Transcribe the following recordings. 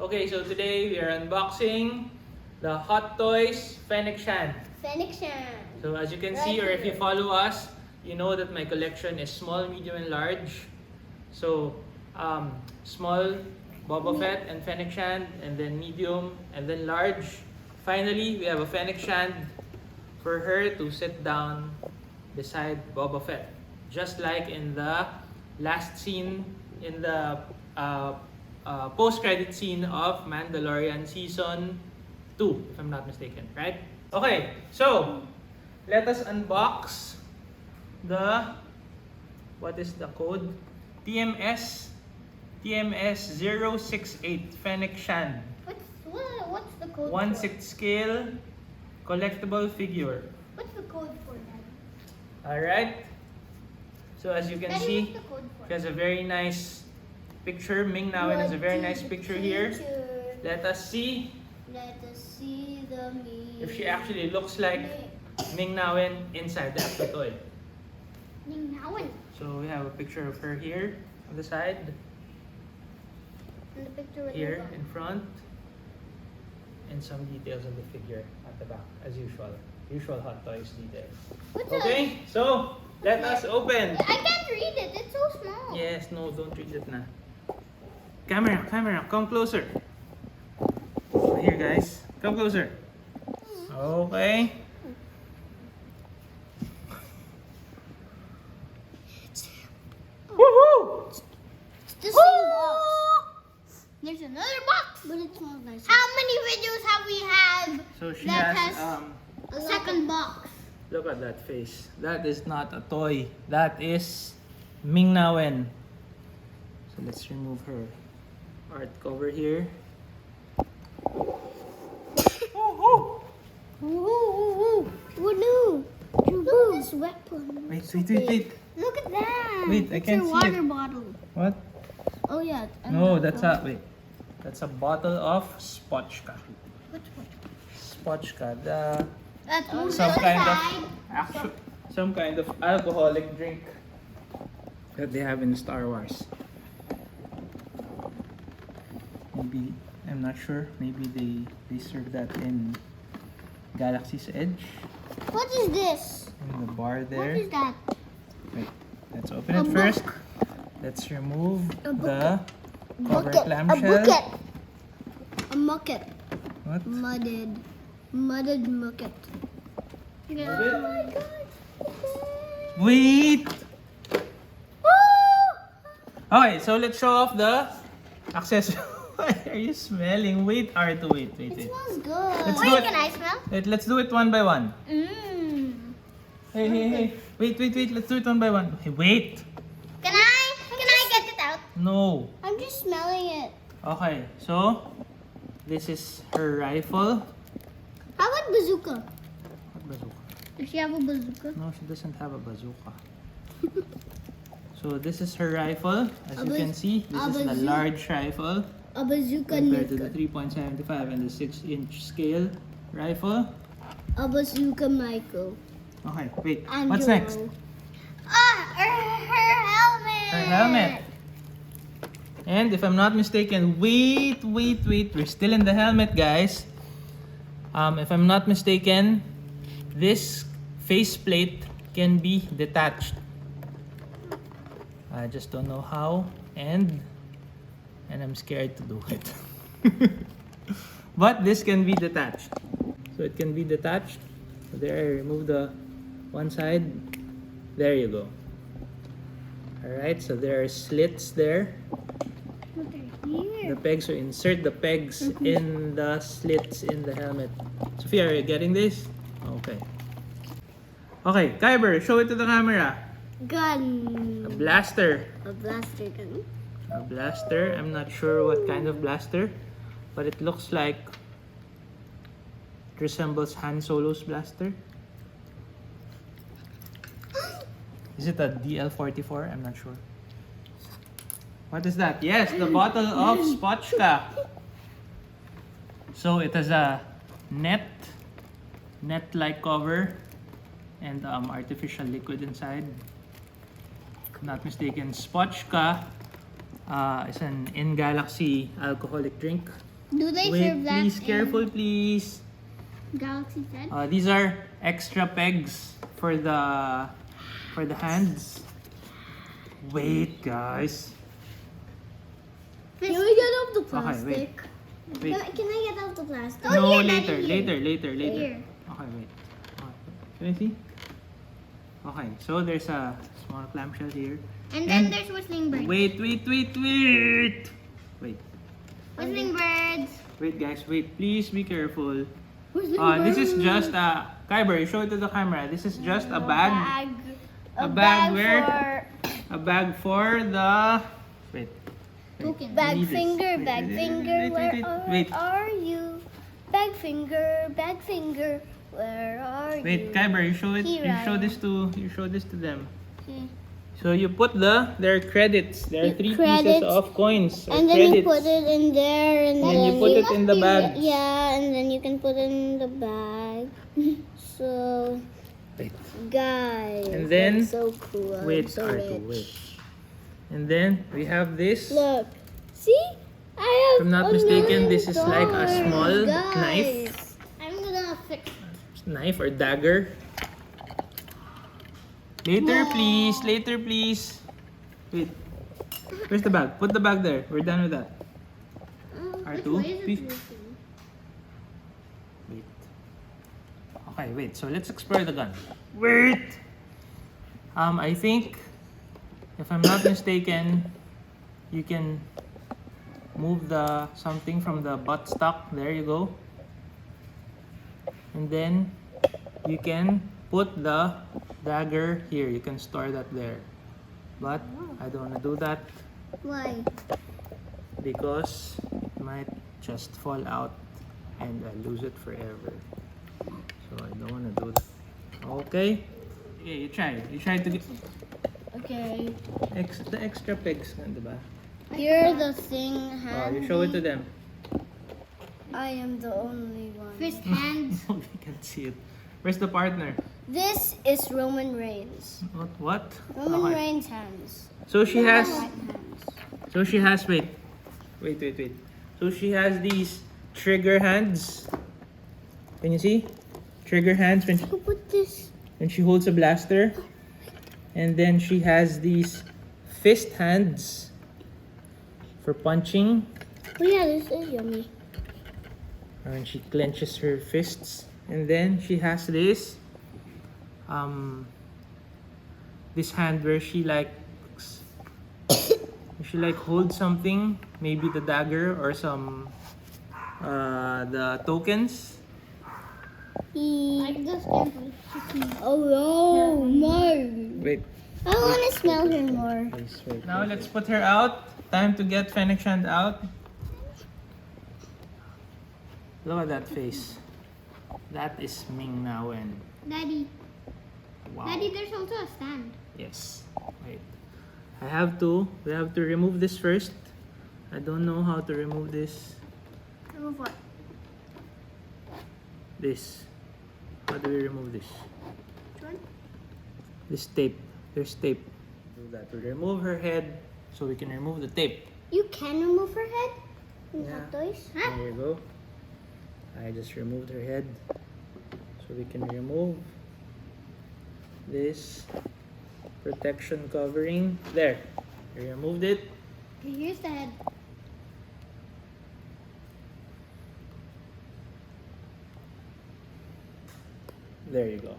Okay, so today we are unboxing the Hot Toys Fennec Shand. Fennec Shand. So as you can Right see, or if you here. follow us, you know that my collection is small, medium, and large. So small, Boba Fett and Fennec Shand, and then medium, and then large. Finally, we have a Fennec Shand for her to sit down beside Boba Fett. Just like in the last scene in the post-credit scene of Mandalorian Season 2, if I'm not mistaken, right? Okay, so let us unbox the, what is the code? TMS 068 Fennec Shand. What's the code 1/6 scale collectible figure. What's the code for that? Alright. So as you can Daddy, see, what's the code for she has a very nice picture. Ming Nawen has a very nice picture here. Let us see Let us see the me. if she actually looks like Ming Nawen inside the actual toy. Ming Nawen. So we have a picture of her here on the side, And the picture with here the in front, and some details of the figure at the back, as usual. Usual Hot Toys details. What's Okay, so let us open. I can't read it. It's so small. Yes, no, don't read it na. Camera, come closer. Here, guys, come closer. Okay. Woohoo! It's the same box. There's another box, but it's more nice. How many videos have we had? So she That has, a second box. look at that face. That is not a toy. That is Ming Nawen. So let's remove her art cover here. Woohoo! Ooh. What new? Look at this weapon. Wait. Look at that. Wait, I It's can't a see water it. bottle. What? Oh yeah. No, that's a, wait. That's a bottle of Spotchka. Which one? Spotchka, the That's some kind of some kind of alcoholic drink that they have in Star Wars. Maybe, I'm not sure. Maybe they serve that in Galaxy's Edge, What is this? in the bar What there. is that? Wait, let's open A it first. book. Let's remove A the cover Bucket. A clamshell. bucket. A mucket. What? Mudded mucket. Mudded? Oh my god. Wait! Okay, so let's show off the accessory. What are you smelling? Wait, R2, wait. It smells good. Let's do it. Can I smell? Let's do it one by one. Mmm. Hey. Wait. Let's do it one by one. Hey, wait. Can I get it out? No. I'm just smelling it. Okay, so this is her rifle. How about bazooka? What bazooka? Does she have a bazooka? No, she doesn't have a bazooka. So this is her rifle. As you can see, this is the large rifle A bazooka compared to the Nico. 3.75 and the 6-inch scale rifle. A bazooka Michael. Okay, wait. And What's Joe. next? Her helmet. Her helmet. And if I'm not mistaken, wait. We're still in the helmet, guys. If I'm not mistaken, this faceplate can be detached. I just don't know how, and I'm scared to do it. But this can be detached. So it can be detached. So there, I remove the one side. There you go. Alright, so there are slits there. The pegs, so insert the pegs in the slits in the helmet. Sophia, are you getting this? Okay. Okay, Kyber, show it to the camera. Gun. A blaster. A blaster gun. A blaster. I'm not sure what kind of blaster, but it looks like it resembles Han Solo's blaster. Is it a DL-44? I'm not sure. What is that? Yes, the bottle of Spotchka. So it has a net-like cover and artificial liquid inside. If not mistaken, Spotchka is an in-galaxy alcoholic drink. Do they Wait, serve that please, in careful, please. Galaxy Fed? These are extra pegs for the hands. Wait, guys. Can we get off the plastic? Wait. Can I get off the plastic? No, here, later, Daddy, here. later. Here. Okay, wait. Can I see? Okay, so there's a small clamshell here. And then there's whistling birds. Wait. Whistling birds. Wait, guys, wait. Please be careful. Whistling This is just a... Kyber, you show it to the camera. This is just a bag. A bag where... A bag for the... Wait. Token. Bag need this. finger, Wait, bag wait, finger, wait. where are you? Bag finger, where are Wait, you? Kyber, you show it. Here You I show am. this to them. Okay. So you put their credits. There are The 3 pieces credits. of coins. Or And then credits. you put it in there, and And then you put it in the bag. Yeah, and then you can put it in the bag. So, Wait. guys, And then- that's so cool. I'm Wait, so Arto, rich. wait. And then we have this. Look, see? I have. If I'm not $1 mistaken, million, this is like a small guys. knife. I'm gonna fix Knife or dagger. Later, please. Wait. Where's the bag? Put the bag there. We're done with that. Which R2, way is it please. facing? Wait. Okay, wait. So let's explore the gun. Wait! I think, if I'm not mistaken, you can move the something from the buttstock. There you go. And then you can put the dagger here. You can store that there. But I don't want to do that Why? because it might just fall out and I lose it forever. So I don't want to do that. Okay? Yeah, you try. You try to get Okay. the extra pegs, diba? Here the thing You show it to them. I am the only one. Fist hands. Nobody can see it. Where's the partner? This is Roman Reigns. What? Roman Okay. Reigns' hands. So she has. White hands. So she has. Wait. So she has these trigger hands. Can you see? Trigger hands Who put this? when she holds a blaster. And then she has these fist hands for punching. Oh yeah, this is yummy. When she clenches her fists. And then she has this this hand where she holds something, maybe the dagger or some the tokens. I just can't wait to see. Oh no! Wait, I want to smell her more. please wait. Now let's put her out. Time to get Fennec Shand out. Look at that face. That is Ming Na Wen. Daddy. Wow. Daddy, there's also a stand. Yes. Wait. We have to remove this first. I don't know how to remove this. Remove what? This. How do we remove this? Which one? This tape. There's tape. Do that. We remove her head so we can remove the tape. You can remove her head in Yeah. Hot Toys. There you go. I just removed her head. So we can remove this protection covering. There. We removed it. Okay, here's the head. There you go.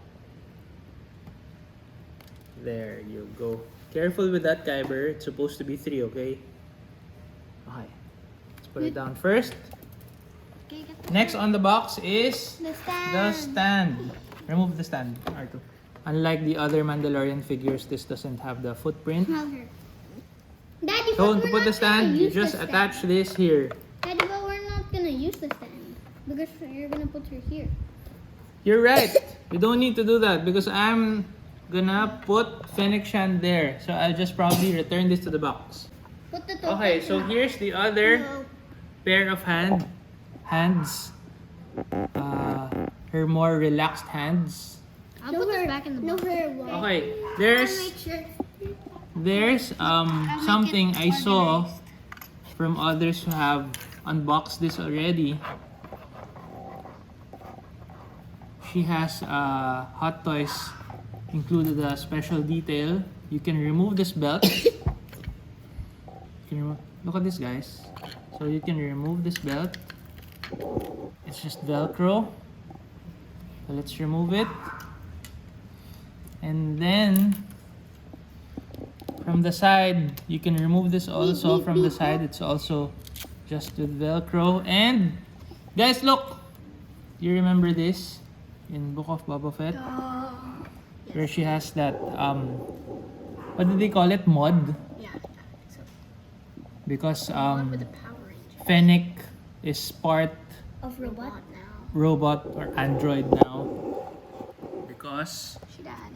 There you go. Careful with that, Kyber. It's supposed to be 3, okay? Okay. Let's put it down first. Okay, get the Next on the box is The stand. the stand. Remove the stand, R2. Unlike the other Mandalorian figures, this doesn't have the footprint. Smell her. Daddy, So but to we're put the not gonna stand, you use the just stand. attach this here. Daddy, but we're not gonna use the stand because you're gonna put her here. You're right. You don't need to do that because I'm gonna put Fennec Shand there. So I'll just probably return this to the box. Put the token. Okay, so here's the other No. pair of hands. Her more relaxed hands. I'll put this back in the box. Okay, I'll make sure. there's something I saw from others who have unboxed this already, she has Hot Toys included a special detail. You can remove this belt. Look at this, guys. So you can remove this belt. It's just Velcro. So let's remove it. And then from the side, you can remove this also. From the side, it's also just with Velcro. And guys, look! You remember this in Book of Boba Fett? Where she has that, what did they call it? Mod? Yeah. So, Because one with the Power Ranger. Fennec is part Of robot. Now. robot or android now. Because She died.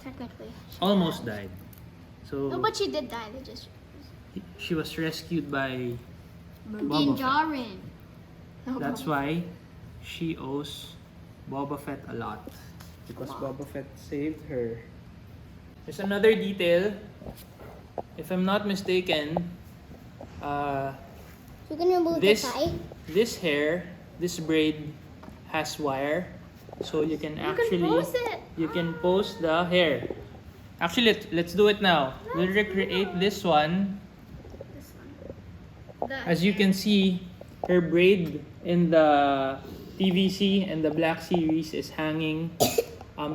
Technically. She almost died. So No, but she did die. They just. she was rescued by Din Boba Fett. Djarin. No, That's why she owes Boba Fett a lot. Because Boba Fett saved her. There's another detail. If I'm not mistaken, You can remove this the tie. this hair, this braid has wire, so you can actually pose it. you can pose the hair. Actually, let's do it now. We'll recreate this one. This one. As you can see, her braid in the TVC and the Black Series is hanging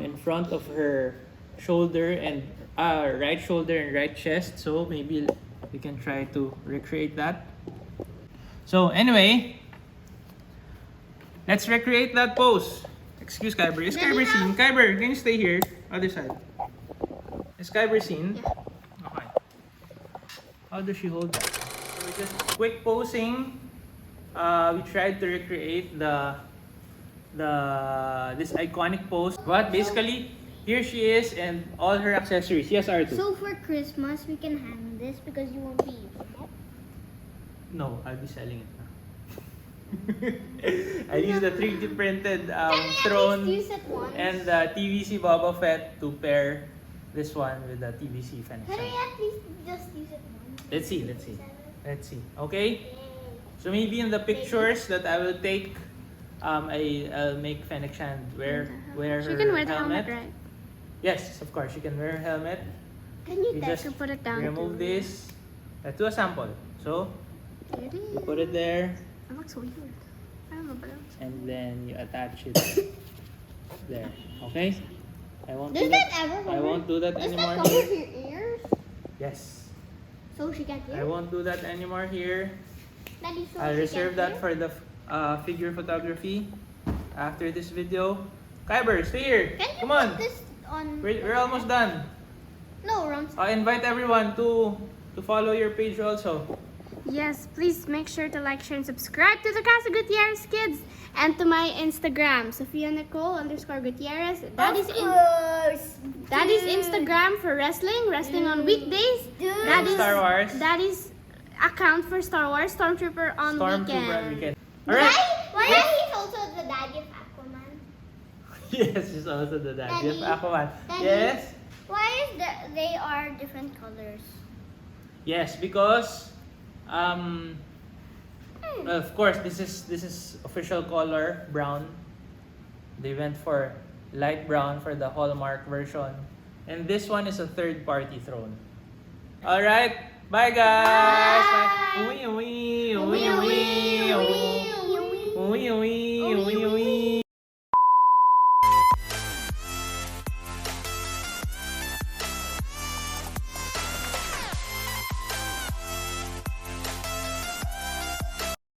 in front of her shoulder and right shoulder and right chest. So maybe we can try to recreate that. So anyway, let's recreate that pose. Excuse Kyber. Is Kyber seen? Kyber, can you stay here? Other side. Is Kyber seen? Yeah. Okay. How does she hold that? So we're just quick posing. We tried to recreate this iconic pose. But basically, here she is and all her accessories. Yes, R2. So for Christmas, we can hang this because you won't be using it. No, I'll be selling it now. I used the 3D printed throne Use it once. and the TVC Boba Fett to pair this one with the TVC Fennec Can I Shand. at least just use it once? Let's see. Okay? So maybe in the pictures that I will take, I'll make Fennec Shand wear her She can wear the helmet. helmet, right? Yes, of course, she can wear her helmet. Can you You touch just put it down remove too. this. Let's do a sample. So, There it is. you put it there. That looks weird. I don't know, but it looks. And then you attach it there. Okay? I won't Does do that that. ever I won't do that Does anymore that cover here. your ears? Yes. So she can I hear? won't do that anymore here. Daddy, so I'll she reserve can that hear? for the figure photography after this video. Kyber, stay here. Can you Come on. put this on? We're almost done. No, Ron. I invite everyone to follow your page also. Yes, please make sure to like, share, and subscribe to the Casa Gutierrez Kids and to my Instagram, Sofia_Nicole_Gutierrez. That is Instagram for wrestling on weekdays. That is Star Wars. That is account for Star Wars, Stormtrooper on Stormtrooper weekend. weekend. Alright. Why he's also the daddy of Aquaman? Yes, she's also the daddy of Daddy. Aquaman. Daddy. Yes. Why is they are different colors? Yes, because of course this is official color brown. They went for light brown for the Hallmark version. And this one is a third-party throne. All right. Bye guys. Bye. Uwi, uwi, uwi, uwi, uwi, uwi, uwi.